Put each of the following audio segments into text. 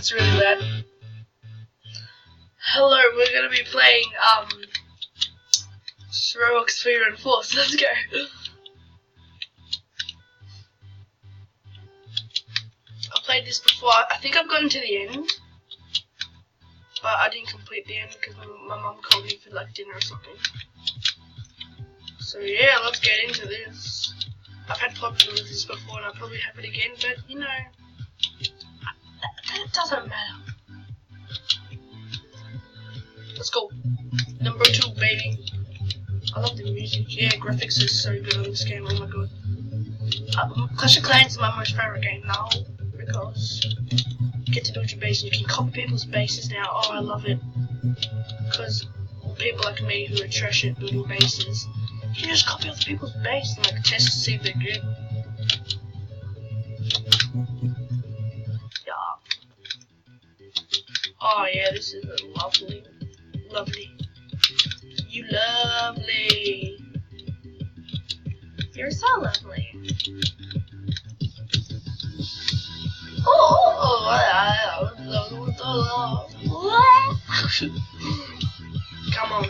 It's really loud. Hello, we're gonna be playing Roblox 3 and 4, so let's go. I've played this before. I think I've gotten to the end, but I didn't complete the end because my mum called me for like dinner or something. So yeah, let's get into this. I've had problems with this before and I'll probably have it again, but you know, that doesn't matter. Let's go. Number 2, baby. I love the music. Yeah, graphics is so good on this game. Oh my god. Clash of Clans is my most favorite game now because you get to build your base and you can copy people's bases now. Oh, I love it. Because people like me who are trash at building bases, you can just copy other people's base and like test to see if they're good. Yeah. Oh yeah, this is lovely. Lovely. You lovely. You're so lovely. Come on.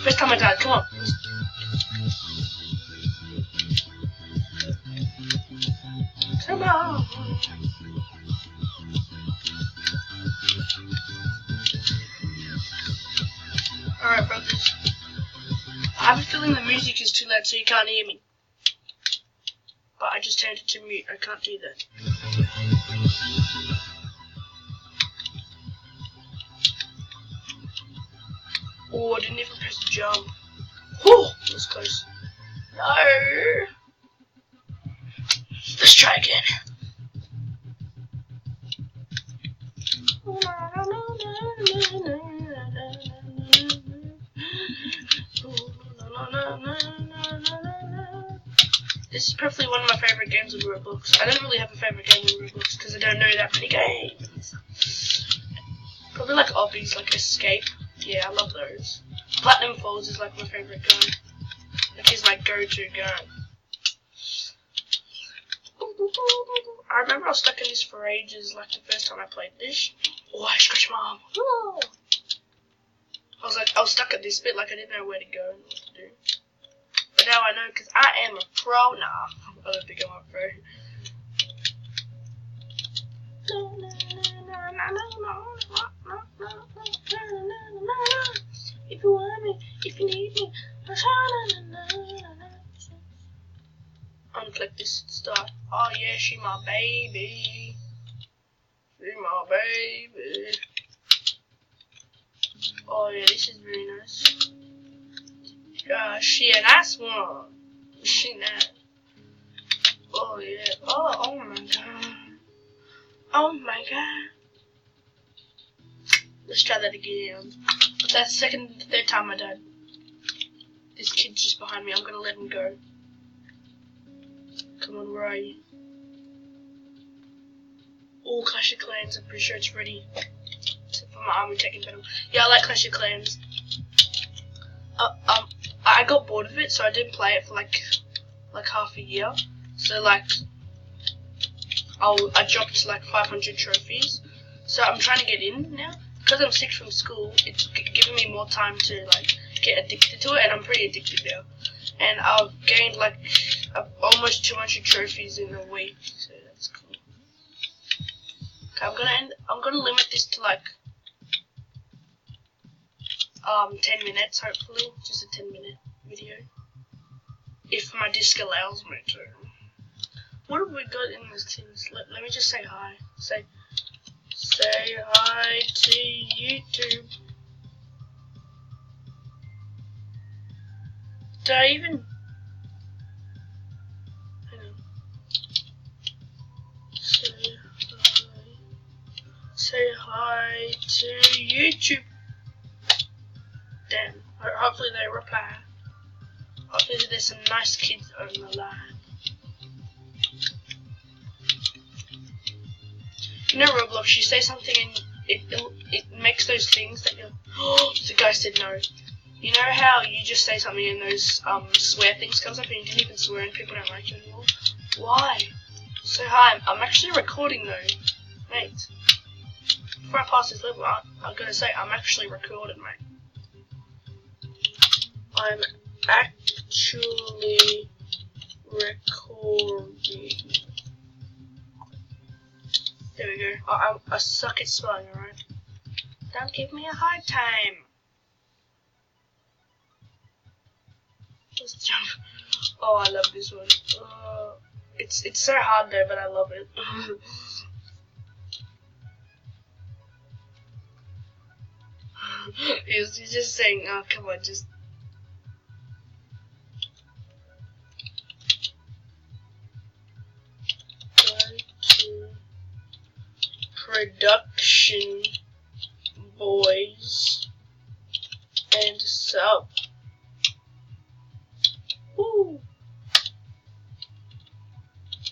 First time I died, come on. Come on. Alright, brothers. I have a feeling the music is too loud so you can't hear me. But I just turned it to mute. I can't do that. Oh, I didn't even press the jump. Oh, that was close. No. Let's try again. This is probably one of my favorite games on Roblox. I don't really have a favorite game on Roblox because I don't know that many games. Probably like obbies, like Escape. Yeah, I love those. Platinum Falls is like my favorite gun. Like is my go-to gun. I remember I was stuck in this for ages, like the first time I played this. Oh, I scratched my arm. Oh. I was stuck at this bit, like I didn't know where to go and what to do. But now I know because I am a pro. Nah, I don't think I'm a pro. If you want me, if you need me, unclick this start. Oh yeah, she my baby. She my baby. Oh yeah, this is very nice. She a nice one. She nice. Oh yeah. Oh my god. Oh my god. Let's try that again. But that's third time I died. This kid's just behind me. I'm gonna let him go. Come on, where are you? Oh, Clash of Clans. I'm pretty sure it's ready for my army taking battle. Yeah, I like Clash of Clans. I got bored of it, so I didn't play it for like half a year. So like, I dropped to like 500 trophies. So I'm trying to get in now. Because I'm sick from school, it's giving me more time to like get addicted to it, and I'm pretty addicted now. And I've gained like almost 200 trophies in a week, so that's cool. Okay, I'm gonna limit this to like 10 minutes, hopefully, just a 10-minute video, if my disc allows me to. What have we got in this things? Let me just say hi. Say hi to YouTube. Did I even? Hang on. Say hi to YouTube. Damn. Hopefully they reply. Hopefully there's some nice kids on the line. You know Roblox, you say something and it makes those things that you're, oh, the guy said no. You know how you just say something and those swear things comes up and you didn't even swear and people don't like you anymore? Why? So hi, I'm actually recording though. Mate. Before I pass this level, I'm gonna say I'm actually recorded, mate. I'm actually recording. There we go. I suck at spelling, alright? Don't give me a hard time. Let's jump. Oh, I love this one. It's so hard though, but I love it. He's just saying, oh, come on, just. Go to production, boys, and sub. Woo!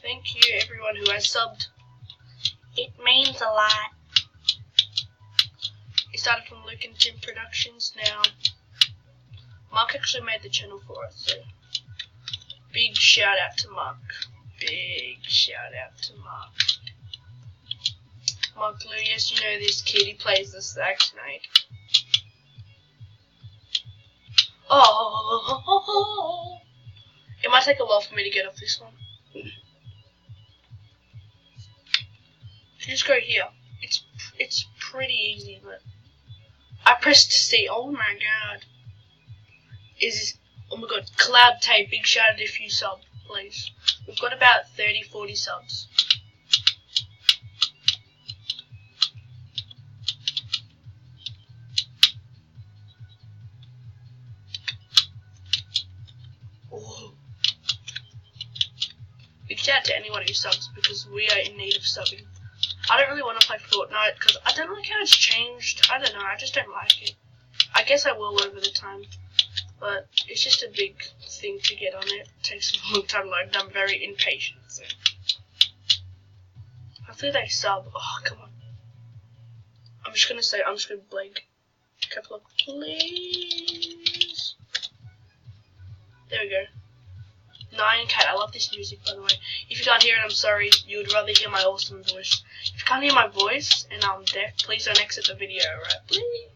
Thank you, everyone who has subbed. It means a lot. It started from Luke and Tim Productions. Now, Mark actually made the channel for us, so big shout out to Mark. Big shout out to Mark. Mark Lou, yes, you know this kid. He plays the sax, mate. Oh, it might take a while for me to get off this one. Just go here. It's pretty easy, but I pressed C. Oh my god. Oh my god, Cloud Tape, big shout out if you sub, please. We've got about 30-40 subs. Oh. Big shout out to anyone who subs because we are in need of subbing. I don't really want to play Fortnite because I don't like how it's changed. I don't know, I just don't like it. I guess I will over the time, but it's just a big thing to get on it. It takes a long time to load and I'm very impatient, so. Hopefully they sub. Oh, come on. I'm just gonna blank a couple of please. There we go. 9K. I love this music, by the way. If you can't hear it, I'm sorry. You would rather hear my awesome voice. If you can't hear my voice and I'm deaf, please don't exit the video, right? Please.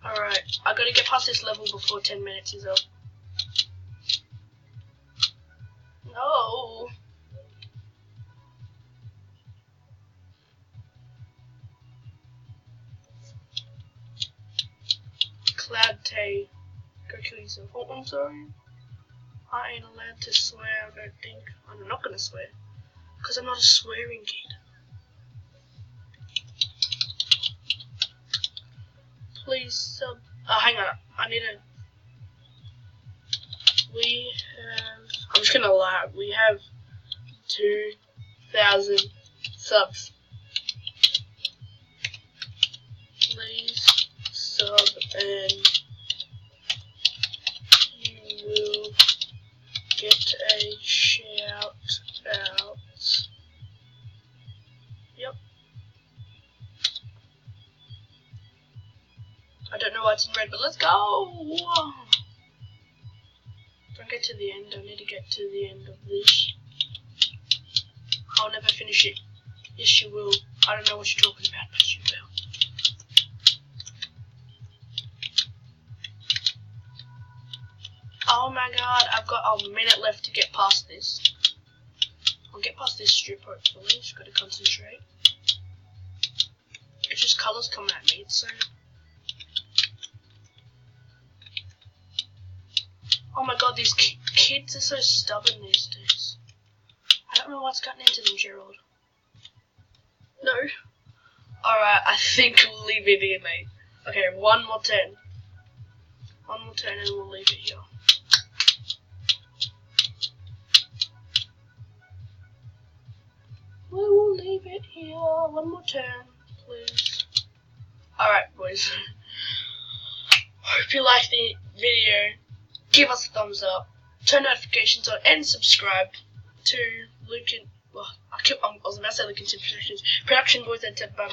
Alright, I gotta get past this level before 10 minutes is up. No. Cloud Tay. Go kill yourself. Oh, I'm sorry. I ain't allowed to swear, I don't think. I'm not gonna swear. Because I'm not a swearing kid. Please sub. Oh, hang on. I need a. We have. I'm just gonna lie. We have 2,000 subs. Please sub and you will get a shout out. Yep. I don't know why it's in red, but let's go! Don't get to the end, I need to get to the end of this. I'll never finish it. Yes, you will. I don't know what you're talking about, but you will. Oh my god, I've got a minute left to get past this. I'll get past this strip hopefully, just gotta concentrate. It's just colours coming at me, it's so... Oh my god, these kids are so stubborn these days. I don't know what's gotten into them, Gerald. No. Alright, I think we'll leave it here, mate. Okay, one more turn. One more turn and we'll leave it here. We will leave it here. One more turn, please. Alright, boys. Hope you liked the video. Give us a thumbs up. Turn notifications on and subscribe to Luke and... Well, I was about to say Luke and Tim Productions. Production Boys and Ted by